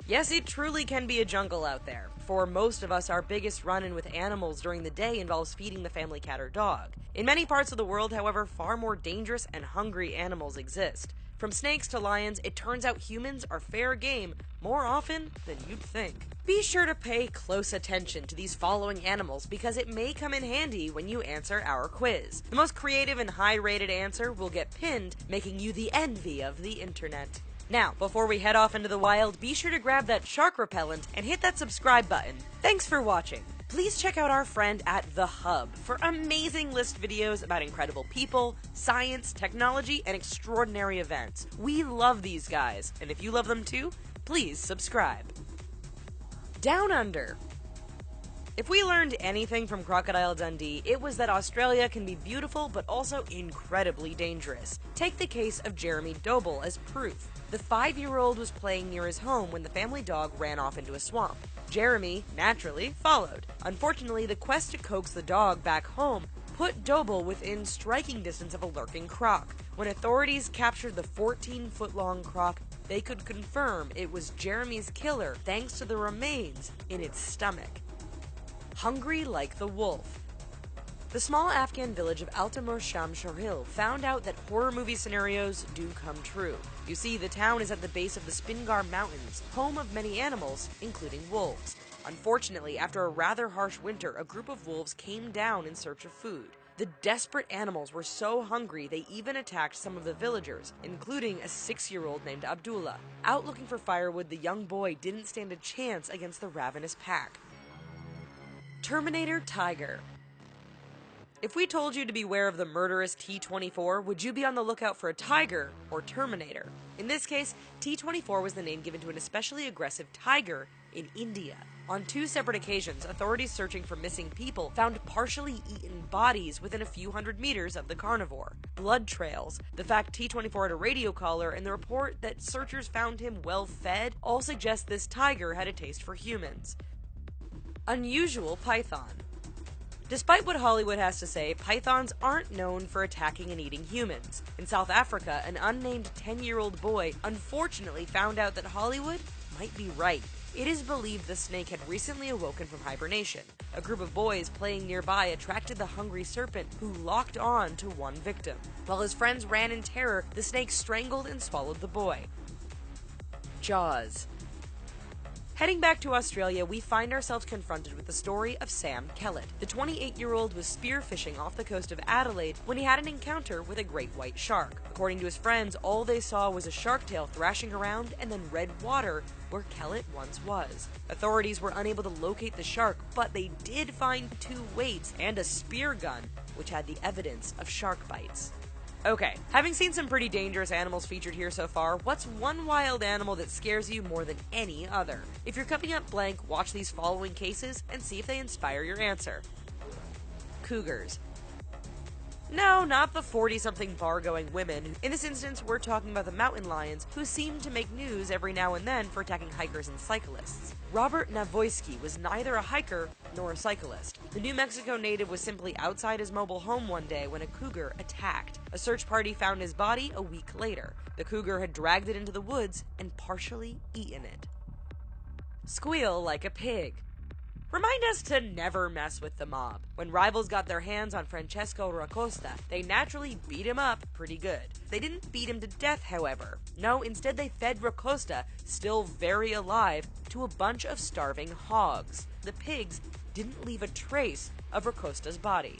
Yes, it truly can be a jungle out there. For most of us, our biggest run-in with animals during the day involves feeding the family cat or dog. In many parts of the world, however, far more dangerous and hungry animals exist. From snakes to lions, it turns out humans are fair game more often than you'd think. Be sure to pay close attention to these following animals because it may come in handy when you answer our quiz. The most creative and high-rated answer will get pinned, making you the envy of the internet. Now, before we head off into the wild, be sure to grab that shark repellent and hit that subscribe button. Thanks for watching. Please check out our friend at The Hub for amazing list videos about incredible people, science, technology, and extraordinary events. We love these guys, and if you love them too, please subscribe. Down Under. If we learned anything from Crocodile Dundee, it was that Australia can be beautiful but also incredibly dangerous. Take the case of Jeremy Doble as proof. The 5-year-old was playing near his home when the family dog ran off into a swamp. Jeremy, naturally, followed. Unfortunately, the quest to coax the dog back home put Doble within striking distance of a lurking croc. When authorities captured the 14-foot-long croc, they could confirm it was Jeremy's killer thanks to the remains in its stomach. Hungry like the wolf. The small Afghan village of Altamur Sham Shorhil found out that horror movie scenarios do come true. You see, the town is at the base of the Spingar Mountains, home of many animals, including wolves. Unfortunately, after a rather harsh winter, a group of wolves came down in search of food. The desperate animals were so hungry they even attacked some of the villagers, including a 6-year-old named Abdullah. Out looking for firewood, the young boy didn't stand a chance against the ravenous pack. Terminator Tiger. If we told you to beware of the murderous T-24, would you be on the lookout for a tiger or Terminator? In this case, T-24 was the name given to an especially aggressive tiger in India. On 2 separate occasions, authorities searching for missing people found partially eaten bodies within a few hundred meters of the carnivore. Blood trails, the fact T-24 had a radio collar, and the report that searchers found him well fed all suggest this tiger had a taste for humans. Unusual python. Despite what Hollywood has to say, pythons aren't known for attacking and eating humans. In South Africa, an unnamed 10-year-old boy unfortunately found out that Hollywood might be right. It is believed the snake had recently awoken from hibernation. A group of boys playing nearby attracted the hungry serpent, who locked on to one victim. While his friends ran in terror, the snake strangled and swallowed the boy. Jaws. Heading back to Australia, we find ourselves confronted with the story of Sam Kellett. The 28-year-old was spearfishing off the coast of Adelaide when he had an encounter with a great white shark. According to his friends, all they saw was a shark tail thrashing around and then red water where Kellett once was. Authorities were unable to locate the shark, but they did find 2 weights and a spear gun, which had the evidence of shark bites. Okay, having seen some pretty dangerous animals featured here so far, what's one wild animal that scares you more than any other? If you're coming up blank, watch these following cases and see if they inspire your answer. Cougars. No, not the 40-something bar-going women. In this instance, we're talking about the mountain lions, who seem to make news every now and then for attacking hikers and cyclists. Robert Navoyski was neither a hiker nor a cyclist. The New Mexico native was simply outside his mobile home one day when a cougar attacked. A search party found his body a week later. The cougar had dragged it into the woods and partially eaten it. Squeal like a pig. Remind us to never mess with the mob. When rivals got their hands on Francesco Racosta, they naturally beat him up pretty good. They didn't beat him to death, however. No, instead they fed Racosta, still very alive, to a bunch of starving hogs. The pigs didn't leave a trace of Racosta's body.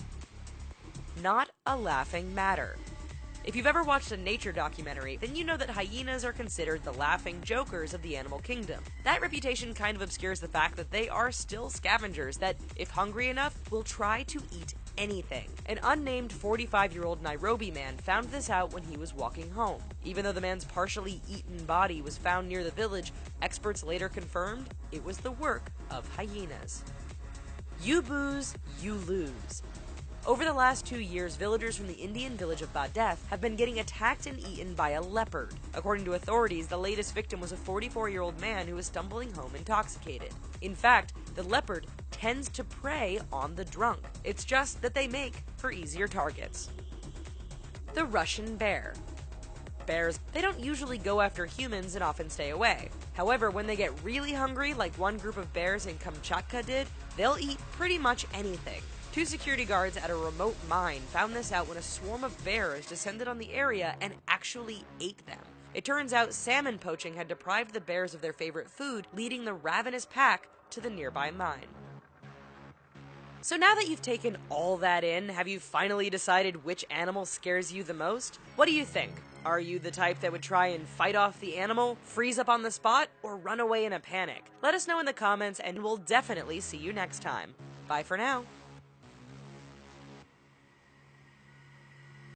Not a laughing matter. If you've ever watched a nature documentary, then you know that hyenas are considered the laughing jokers of the animal kingdom. That reputation kind of obscures the fact that they are still scavengers that, if hungry enough, will try to eat anything. An unnamed 45-year-old Nairobi man found this out when he was walking home. Even though the man's partially eaten body was found near the village, experts later confirmed it was the work of hyenas. You booze, you lose. Over the last 2 years, villagers from the Indian village of Badeth have been getting attacked and eaten by a leopard. According to authorities, the latest victim was a 44-year-old man who was stumbling home intoxicated. In fact, the leopard tends to prey on the drunk. It's just that they make for easier targets. The Russian bear. bears, they don't usually go after humans and often stay away. However, when they get really hungry, like one group of bears in Kamchatka did, they'll eat pretty much anything. Two security guards at a remote mine found this out when a swarm of bears descended on the area and actually ate them. It turns out salmon poaching had deprived the bears of their favorite food, leading the ravenous pack to the nearby mine. So now that you've taken all that in, have you finally decided which animal scares you the most? What do you think? Are you the type that would try and fight off the animal, freeze up on the spot, or run away in a panic? Let us know in the comments and we'll definitely see you next time. Bye for now.